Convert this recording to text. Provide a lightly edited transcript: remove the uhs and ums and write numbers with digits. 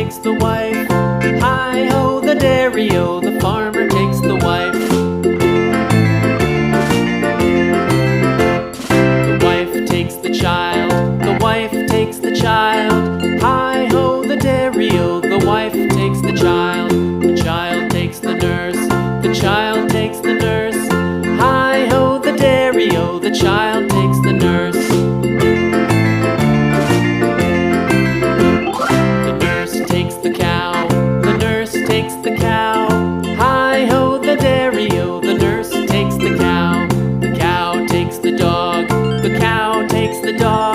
takes the wife. Hi-ho, the dairy-o, the farmer takes the wife. The wife takes the child, the wife takes the child. Hi-ho, the dairy-o, the wife takes the child. The child takes the nurse, the child takes the nurse. Hi-ho, the dairy-o, the child takes the nurse. The nurse takes the cow, the nurse takes the cow. Hi-ho, the dairy-o, the nurse takes the cow. The cow takes the dog, the cow takes the dog.